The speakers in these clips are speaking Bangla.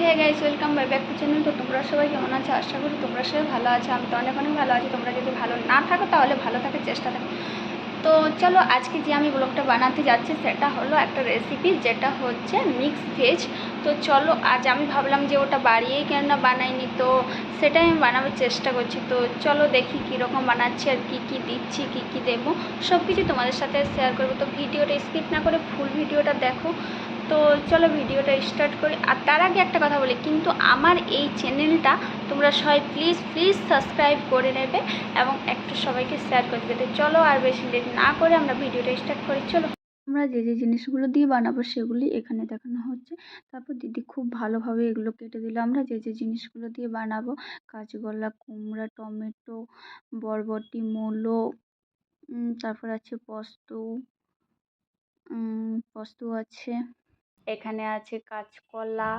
Hey guys, welcome back to channel. তো তোমরা সবাই কেমন আছো? আশা করি তোমরা সবাই ভালো আছো। আমি তো অনেক ভালো আছি। তোমরা যদি ভালো না থাকো তাহলে ভালো থাকার চেষ্টা থাকো। তো চলো, আজকে যে আমি ব্লগটা বানাতে যাচ্ছি সেটা হলো একটা রেসিপি, যেটা হচ্ছে মিক্স ভেজ। তো চলো, আজ আমি ভাবলাম যে ওটা বাড়িয়েই কেন বানাইনি, তো সেটাই আমি বানাবার চেষ্টা করছি। তো চলো দেখি কীরকম বানাচ্ছি আর কী কী দিচ্ছি, কী কী দেবো, সব কিছু তোমাদের সাথে শেয়ার করবো। তো ভিডিওটা স্কিপ না করে ফুল ভিডিওটা দেখো। তো চলো ভিডিওটা স্টার্ট করি। আর তার আগে একটা কথা বলি, কিন্তু আমার এই চ্যানেলটা তোমরা সবাই প্লিজ সাবস্ক্রাইব করে নেবে এবং একটু সবাইকে শেয়ার করে দেবে। চলো আর বেশি লেট না করে আমরা ভিডিওটা স্টার্ট করি। চলো, আমরা যে যে জিনিসগুলো দিয়ে বানাবো সেগুলি এখানে দেখানো হচ্ছে। তারপর দিদি খুব ভালোভাবে এগুলো কেটে দিল। আমরা যে যে জিনিসগুলো দিয়ে বানাবো, কাঁচকলা, কুমড়া, টমেটো, বরবটি, মূলো, তারপর আছে পোস্ত, পোস্ত আছে, এখানে আছে কাঁচকলা।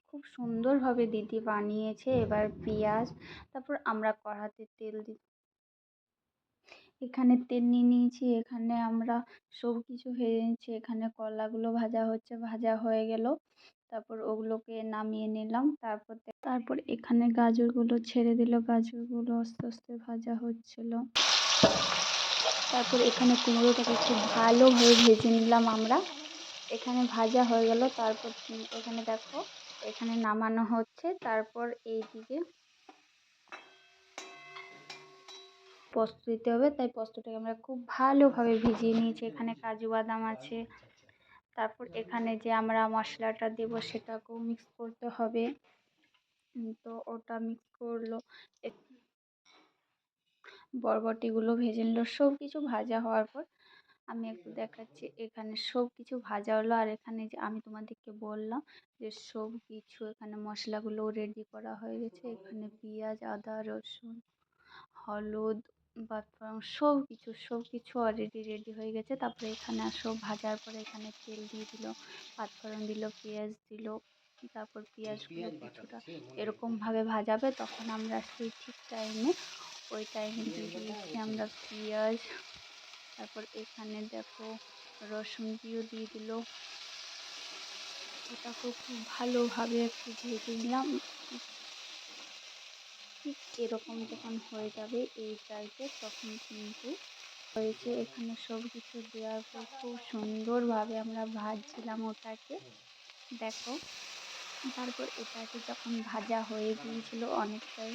খুব সুন্দরভাবে দিদি বানিয়েছে। এবার পেঁয়াজ, তারপর আমরা কড়াতে তেল এখানে তেল নিয়ে নিয়েছি। এখানে আমরা সব কিছু হয়ে নিয়েছি। এখানে কলাগুলো ভাজা হচ্ছে, ভাজা হয়ে গেল, তারপর ওগুলোকে নামিয়ে নিলাম। তারপর এখানে গাজরগুলো ছেড়ে দিল, গাজরগুলো আস্তে আস্তে ভাজা হচ্ছিল। তারপর এখানে কুমড়োটাকে খুব ভালোভাবে ভেজে নিলাম আমরা। এখানে ভাজা হয়ে গেল। তারপর এখানে দেখো, এখানে নামানো হচ্ছে। তারপর এইদিকে পোস্ত দিতে হবে, তাই পোস্তটাকে আমরা খুব ভালোভাবে ভিজিয়ে নিয়েছি। এখানে কাজু বাদাম আছে। তারপর এখানে যে আমরা মশলাটা দেব সেটাকেও মিক্স করতে হবে। তো ওটা মিক্স করলো, বরবটিগুলো ভেজে নিল। সব কিছু ভাজা হওয়ার পর আমি একটু দেখাচ্ছি। এখানে সব কিছু ভাজা হলো। আর এখানে যে আমি তোমাদেরকে বললাম যে সব কিছু এখানে মশলাগুলো রেডি করা হয়ে গেছে। এখানে পেঁয়াজ, আদা, রসুন, হলুদ, পাঁচফোড়ন, সব কিছু অলরেডি রেডি হয়ে গেছে। তারপরে এখানে সব ভাজার পরে এখানে তেল দিয়ে দিল, পাঁচফোড়ন দিল, পেঁয়াজ দিল। তারপর পেঁয়াজগুলো কিছুটা এরকমভাবে ভাজাবে, তখন আমরা সেই ঠিক ওই টাইমে দিয়ে দিয়েছি আমরা পেঁয়াজ। তারপর এখানে দেখো রসুন দিয়ে দিল। ওটাকেও খুব ভালোভাবে একটু ভেজে নিলাম। ঠিক এরকম যখন হয়ে যাবে এই টাইপের, তখন কিন্তু হয়েছে। এখানে সব কিছু দেওয়ার পর খুব সুন্দরভাবে আমরা ভাজছিলাম ওটাকে, দেখো। তারপর এটাকে যখন ভাজা হয়ে গিয়েছিল অনেকটাই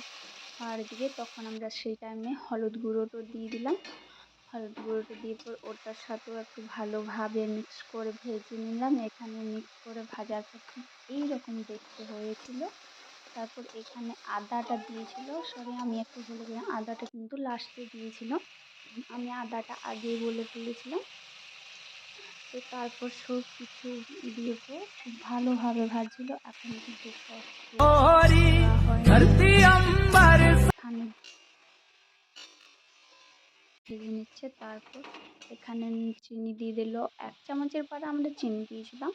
আর দিকে, তখন আমরা সেই টাইমে হলুদ গুঁড়োটা দিয়ে দিলাম। হলুদ গুঁড়োটা দিয়ে পর ওটার সাথেও একটু ভালোভাবে মিক্স করে ভেজে নিলাম। এখানে মিক্স করে ভাজার পর ঠিক এইরকম দেখতে হয়েছিল। তারপর এখানে আদাটা দিয়েছিল, সরি আমি একটু ভুলে গেলাম, আদাটা কিন্তু লাস্টে দিয়েছিল, আমি আদাটা আগেই বলে ফেলেছিলাম। তো তারপর সব কিছু দিয়ে খুব ভালোভাবে ভাজছিল। এখন কিন্তু এখানে ভেজে নিচ্ছে। তারপর এখানে চিনি দিয়ে দিল। 1 চামচের পরে আমরা চিনি দিয়েছিলাম।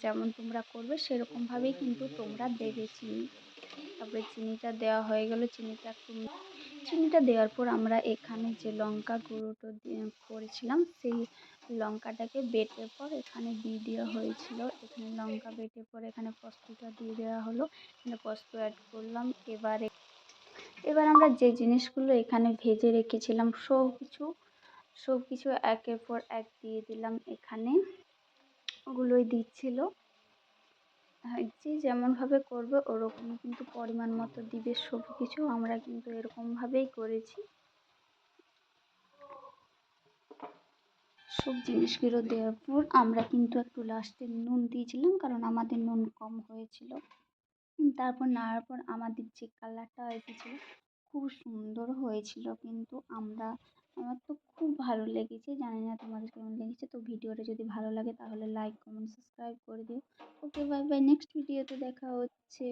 যেমন তোমরা করবে সেরকমভাবেই কিন্তু তোমরা দেবে চিনি। তারপরে চিনিটা দেওয়া হয়ে গেল। চিনিটা দেওয়ার পর আমরা এখানে যে লঙ্কা গুঁড়োটা করেছিলাম সেই লঙ্কাটাকে বেটে পর এখানে দিয়ে দেওয়া হয়েছিল। এখানে লঙ্কা বেটে পর এখানে পোস্তটা দিয়ে দেওয়া হলো। এখানে পোস্ত অ্যাড করলাম। এবার আমরা যে জিনিসগুলো এখানে ভেজে রেখেছিলাম সব কিছু একের পর এক দিয়ে দিলাম। এখানে ওগুলোই দিচ্ছিল। যে যেমনভাবে করবে ওরকমই কিন্তু পরিমাণ মতো দিবে সব কিছু। আমরা কিন্তু এরকমভাবেই করেছি। সব জিনিসগুলো দেওয়ার পর আমরা কিন্তু একটু লাস্টে নুন দিয়েছিলাম, কারণ আমাদের নুন কম হয়েছিল। তারপর নাড়ার পর আমাদের যে কালারটা এসেছিলো খুব সুন্দর হয়েছিল। কিন্তু আমার তো খুব ভালো লেগেছে, জানি না তোমাদের কেমন লেগেছে। তো ভিডিওটা যদি ভালো লাগে তাহলে লাইক, কমেন্ট, সাবস্ক্রাইব করে দিও। ওকে, বাই বাই। নেক্সট ভিডিওতে দেখা হচ্ছে।